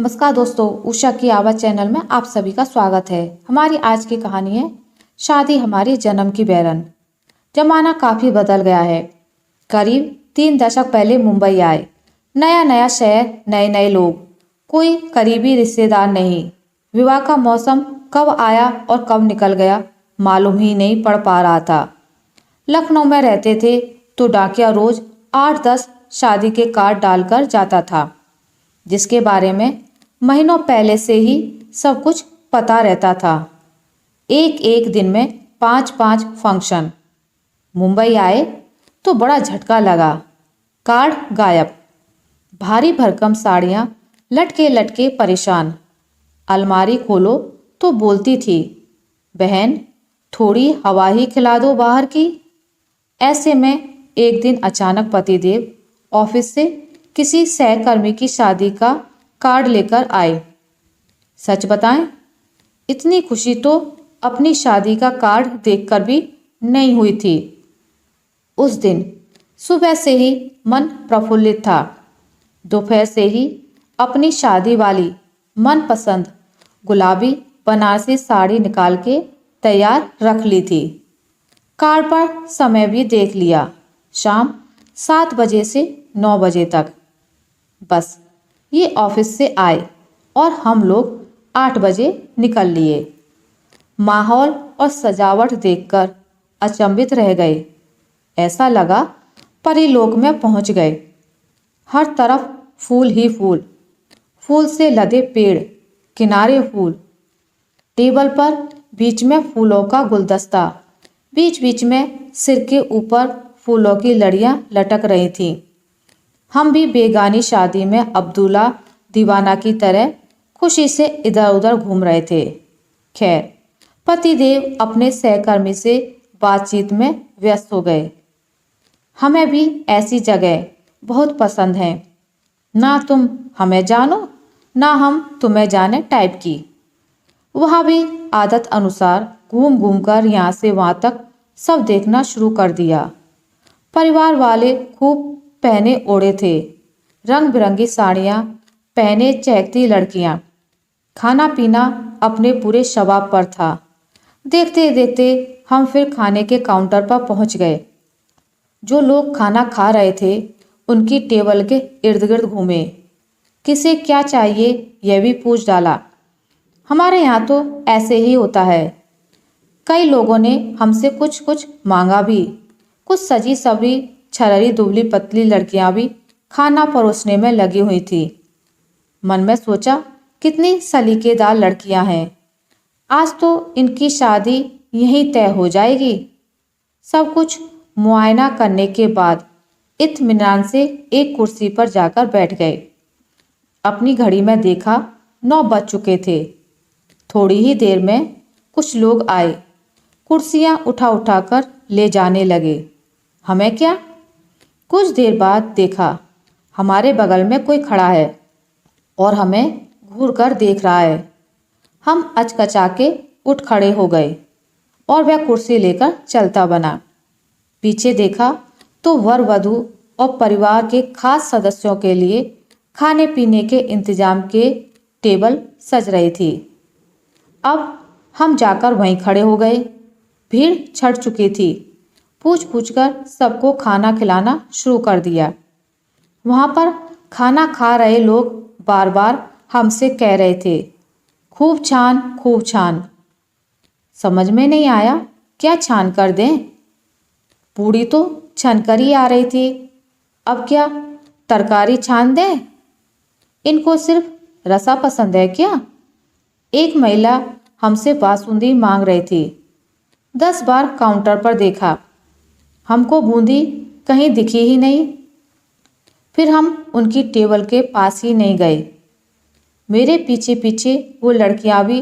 नमस्कार दोस्तों, उषा की आवाज़ चैनल में आप सभी का स्वागत है। हमारी आज की कहानी है शादी हमारी जन्म की बैरन। जमाना काफ़ी बदल गया है। करीब 3 दशक पहले मुंबई आए। नया नया शहर, नए नए लोग, कोई करीबी रिश्तेदार नहीं। विवाह का मौसम कब आया और कब निकल गया मालूम ही नहीं पड़ पा रहा था। लखनऊ में रहते थे तो डाकिया रोज 8-10 शादी के कार्ड डालकर जाता था, जिसके बारे में महीनों पहले से ही सब कुछ पता रहता था। एक एक दिन में 5-5 फंक्शन। मुंबई आए तो बड़ा झटका लगा। कार्ड गायब, भारी भरकम साड़ियाँ लटके लटके परेशान। अलमारी खोलो तो बोलती थी, बहन थोड़ी हवा ही खिला दो बाहर की। ऐसे में एक दिन अचानक पतिदेव ऑफिस से किसी सहकर्मी की शादी का कार्ड लेकर आए। सच बताएं, इतनी खुशी तो अपनी शादी का कार्ड देखकर भी नहीं हुई थी। उस दिन सुबह से ही मन प्रफुल्लित था। दोपहर से ही अपनी शादी वाली मनपसंद गुलाबी बनारसी साड़ी निकाल के तैयार रख ली थी। कार्ड पर समय भी देख लिया, शाम 7 बजे से 9 बजे तक। बस ये ऑफिस से आए और हम लोग 8 बजे निकल लिए। माहौल और सजावट देखकर अचंभित रह गए। ऐसा लगा परीलोक में पहुंच गए। हर तरफ फूल ही फूल, फूल से लदे पेड़, किनारे फूल, टेबल पर बीच में फूलों का गुलदस्ता, बीच बीच में सिर के ऊपर फूलों की लड़ियां लटक रही थीं। हम भी बेगानी शादी में अब्दुल्ला दीवाना की तरह खुशी से इधर उधर घूम रहे थे। खैर, पतिदेव अपने सहकर्मी से बातचीत में व्यस्त हो गए। हमें भी ऐसी जगह बहुत पसंद है, ना तुम हमें जानो ना हम तुम्हें जाने टाइप की। वहाँ भी आदत अनुसार घूम घूम कर यहाँ से वहाँ तक सब देखना शुरू कर दिया। परिवार वाले खूब पहने ओढ़े थे, रंग बिरंगी साड़ियाँ पहने चहकती लड़कियाँ। खाना पीना अपने पूरे शबाब पर था। देखते देखते हम फिर खाने के काउंटर पर पहुँच गए। जो लोग खाना खा रहे थे उनकी टेबल के इर्द गिर्द घूमे। किसे क्या चाहिए यह भी पूछ डाला। हमारे यहाँ तो ऐसे ही होता है। कई लोगों ने हमसे कुछ कुछ मांगा भी। कुछ सजी सवरी छररी दुबली पतली लड़कियां भी खाना परोसने में लगी हुई थी। मन में सोचा, कितनी सलीकेदार लड़कियां हैं, आज तो इनकी शादी यहीं तय हो जाएगी। सब कुछ मुआयना करने के बाद इत्मीनान से एक कुर्सी पर जाकर बैठ गए। अपनी घड़ी में देखा 9 बज चुके थे। थोड़ी ही देर में कुछ लोग आए, कुर्सियां उठा उठाकर ले जाने लगे। हमें क्या? कुछ देर बाद देखा हमारे बगल में कोई खड़ा है और हमें घूर कर देख रहा है। हम अचकचा के उठ खड़े हो गए और वह कुर्सी लेकर चलता बना। पीछे देखा तो वर वधू और परिवार के खास सदस्यों के लिए खाने पीने के इंतजाम के टेबल सज रही थी। अब हम जाकर वहीं खड़े हो गए। भीड़ छट चुकी थी। पूछ पूछ कर सबको खाना खिलाना शुरू कर दिया। वहाँ पर खाना खा रहे लोग बार बार हमसे कह रहे थे, खूब छान खूब छान। समझ में नहीं आया क्या छान कर दें। पूड़ी तो छन कर ही आ रही थी, अब क्या तरकारी छान दें? इनको सिर्फ रसा पसंद है क्या? एक महिला हमसे बासुंदी मांग रही थी। 10 बार काउंटर पर देखा, हमको बूंदी कहीं दिखी ही नहीं। फिर हम उनकी टेबल के पास ही नहीं गए। मेरे पीछे पीछे वो लड़कियां भी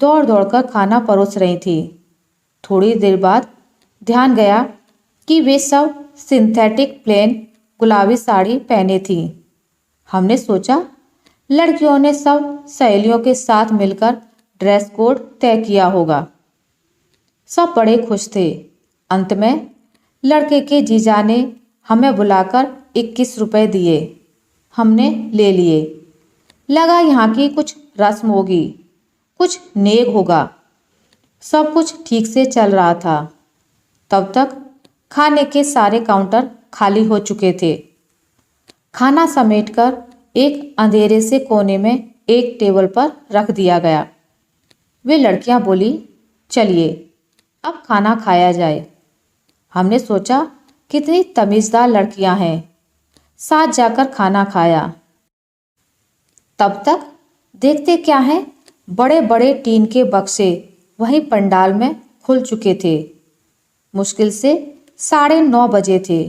दौड़ दौड़ कर खाना परोस रही थी। थोड़ी देर बाद ध्यान गया कि वे सब सिंथेटिक प्लेन गुलाबी साड़ी पहने थी। हमने सोचा लड़कियों ने सब सहेलियों के साथ मिलकर ड्रेस कोड तय किया होगा। सब बड़े खुश थे। अंत में लड़के के जीजा ने हमें बुलाकर 21 रुपए दिए। हमने ले लिए। लगा यहाँ की कुछ रस्म होगी, कुछ नेक होगा। सब कुछ ठीक से चल रहा था। तब तक खाने के सारे काउंटर खाली हो चुके थे। खाना समेटकर एक अंधेरे से कोने में एक टेबल पर रख दिया गया। वे लड़कियां बोली, चलिए अब खाना खाया जाए। हमने सोचा कितनी तमीज़दार लड़कियां हैं, साथ जाकर खाना खाया। तब तक देखते क्या है, बड़े बड़े टीन के बक्से वहीं पंडाल में खुल चुके थे। मुश्किल से 9:30 बजे थे।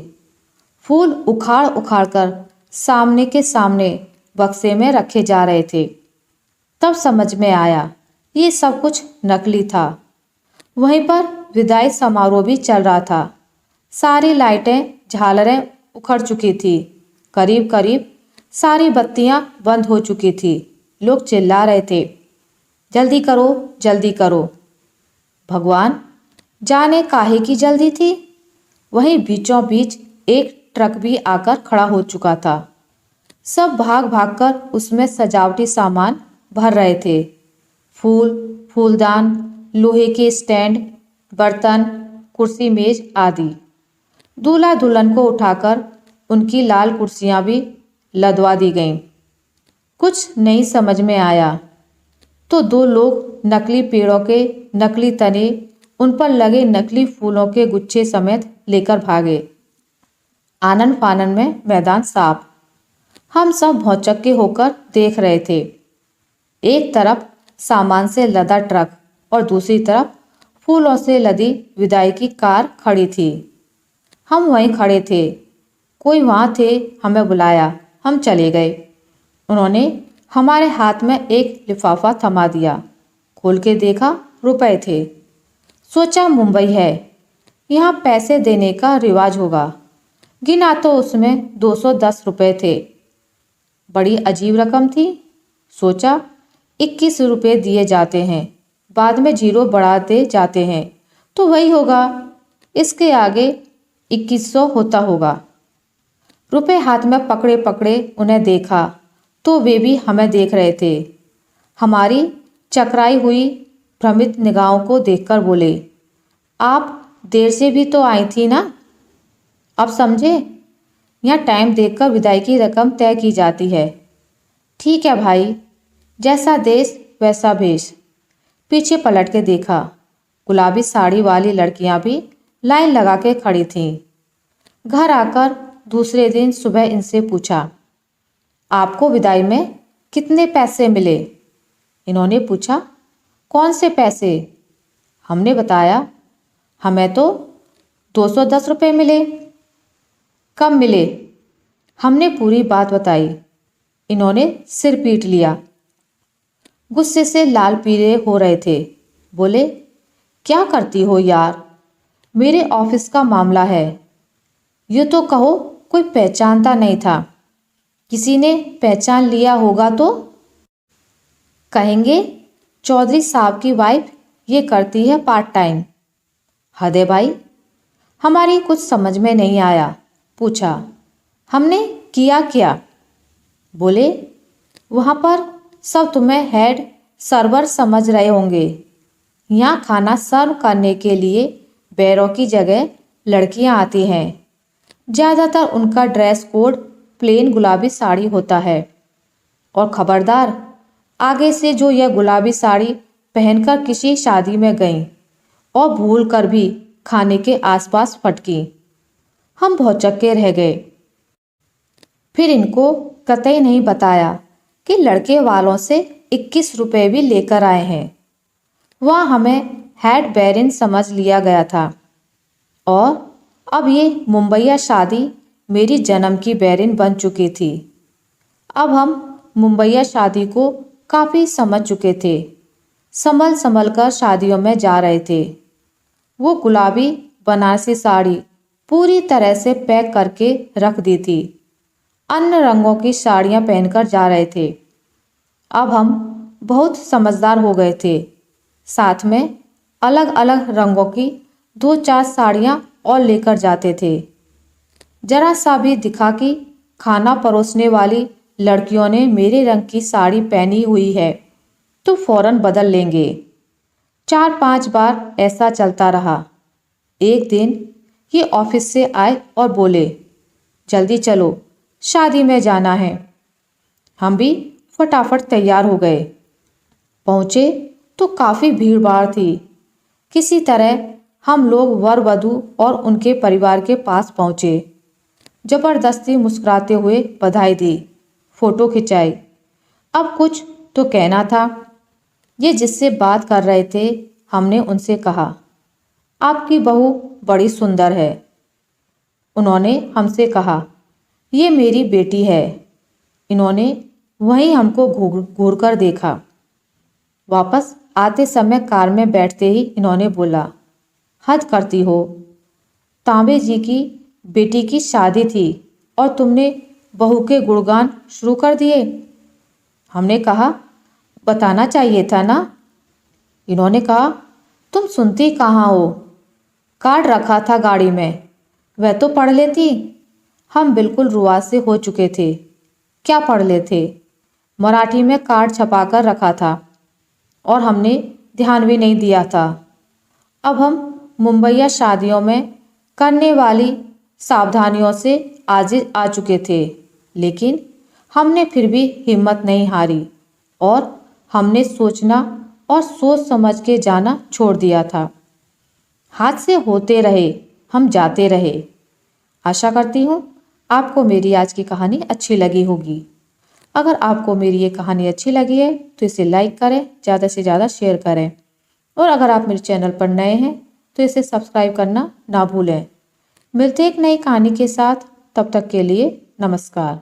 फूल उखाड़ उखाड़ कर सामने के सामने बक्से में रखे जा रहे थे। तब समझ में आया ये सब कुछ नकली था। वहीं पर विदाई समारोह भी चल रहा था। सारी लाइटें झालरें उखड़ चुकी थी। करीब करीब सारी बत्तियां बंद हो चुकी थी। लोग चिल्ला रहे थे, जल्दी करो जल्दी करो। भगवान जाने काहे की जल्दी थी। वहीं बीचों बीच एक ट्रक भी आकर खड़ा हो चुका था। सब भाग भाग कर उसमें सजावटी सामान भर रहे थे। फूल, फूलदान, लोहे के स्टैंड, बर्तन, कुर्सी मेज आदि। दूल्हा दुल्हन को उठाकर उनकी लाल कुर्सियां भी लदवा दी गईं। कुछ नहीं समझ में आया तो दो लोग नकली पेड़ों के नकली तने, उन पर लगे नकली फूलों के गुच्छे समेत लेकर भागे। आनन फानन में मैदान साफ। हम सब भौचक्के होकर देख रहे थे। एक तरफ सामान से लदा ट्रक और दूसरी तरफ फूलों से लदी विदाई की कार खड़ी थी। हम वहीं खड़े थे। कोई वहाँ थे, हमें बुलाया, हम चले गए। उन्होंने हमारे हाथ में एक लिफाफा थमा दिया। खोल के देखा, रुपए थे। सोचा मुंबई है, यहाँ पैसे देने का रिवाज होगा। गिना तो उसमें 210 रुपए थे। बड़ी अजीब रकम थी। सोचा 21 रुपये दिए जाते हैं, बाद में जीरो बढ़ाते जाते हैं तो वही होगा। इसके आगे 2100 होता होगा। रुपए हाथ में पकड़े पकड़े उन्हें देखा तो वे भी हमें देख रहे थे। हमारी चकराई हुई भ्रमित निगाहों को देखकर बोले, आप देर से भी तो आई थी ना। अब समझे, यहाँ टाइम देखकर विदाई की रकम तय की जाती है। ठीक है भाई, जैसा देश वैसा भेष। पीछे पलट के देखा, गुलाबी साड़ी वाली लड़कियां भी लाइन लगा के खड़ी थीं। घर आकर दूसरे दिन सुबह इनसे पूछा, आपको विदाई में कितने पैसे मिले। इन्होंने पूछा, कौन से पैसे। हमने बताया, हमें तो 210 रुपये मिले। कब मिले। हमने पूरी बात बताई। इन्होंने सिर पीट लिया। गुस्से से लाल पीले हो रहे थे। बोले, क्या करती हो यार, मेरे ऑफिस का मामला है। यूँ तो कहो कोई पहचानता नहीं था, किसी ने पहचान लिया होगा तो कहेंगे चौधरी साहब की वाइफ ये करती है पार्ट टाइम। हद है भाई। हमारी कुछ समझ में नहीं आया। पूछा, हमने किया क्या। बोले, वहाँ पर सब तुम्हें हेड सर्वर समझ रहे होंगे। यहाँ खाना सर्व करने के लिए बैरों की जगह लड़कियाँ आती हैं। ज़्यादातर उनका ड्रेस कोड प्लेन गुलाबी साड़ी होता है। और खबरदार, आगे से जो यह गुलाबी साड़ी पहनकर किसी शादी में गईं और भूल कर भी खाने के आसपास फटकी। हम भौचक्के रह गए। फिर इनको कतई नहीं बताया कि लड़के वालों से 21 रुपये भी लेकर आए हैं। वह हमें हेड बैरिन समझ लिया गया था। और अब ये मुंबईया शादी मेरी जन्म की बैरिन बन चुकी थी। अब हम मुंबईया शादी को काफ़ी समझ चुके थे। संभल संभल कर शादियों में जा रहे थे। वो गुलाबी बनारसी साड़ी पूरी तरह से पैक करके रख दी थी। अन्य रंगों की साड़ियाँ पहनकर जा रहे थे। अब हम बहुत समझदार हो गए थे। साथ में अलग अलग रंगों की 2-4 साड़ियाँ और लेकर जाते थे। जरा सा भी दिखा कि खाना परोसने वाली लड़कियों ने मेरे रंग की साड़ी पहनी हुई है तो फौरन बदल लेंगे। 4-5 बार ऐसा चलता रहा। एक दिन ये ऑफिस से आए और बोले, जल्दी चलो, शादी में जाना है। हम भी फटाफट तैयार हो गए। पहुँचे तो काफ़ी भीड़ भाड़ थी। किसी तरह हम लोग वर वधू और उनके परिवार के पास पहुँचे। जबरदस्ती मुस्कुराते हुए बधाई दी, फोटो खिंचाई। अब कुछ तो कहना था। ये जिससे बात कर रहे थे, हमने उनसे कहा, आपकी बहू बड़ी सुंदर है। उन्होंने हमसे कहा, ये मेरी बेटी है। इन्होंने वहीं हमको घूर कर देखा। वापस आते समय कार में बैठते ही इन्होंने बोला, हद करती हो, तांबे जी की बेटी की शादी थी और तुमने बहू के गुणगान शुरू कर दिए। हमने कहा, बताना चाहिए था ना। इन्होंने कहा, तुम सुनती कहाँ हो, कार्ड रखा था गाड़ी में, वह तो पढ़ लेती। हम बिल्कुल रुआब से हो चुके थे। क्या पढ़ लेते, मराठी में कार्ड छपा कर रखा था और हमने ध्यान भी नहीं दिया था। अब हम मुंबईया शादियों में करने वाली सावधानियों से आज आ चुके थे, लेकिन हमने फिर भी हिम्मत नहीं हारी और हमने सोचना और सोच समझ के जाना छोड़ दिया था। हादसे होते रहे, हम जाते रहे। आशा करती हूँ आपको मेरी आज की कहानी अच्छी लगी होगी। अगर आपको मेरी ये कहानी अच्छी लगी है तो इसे लाइक करें, ज़्यादा से ज़्यादा शेयर करें और अगर आप मेरे चैनल पर नए हैं तो इसे सब्सक्राइब करना ना भूलें। मिलते एक नई कहानी के साथ, तब तक के लिए नमस्कार।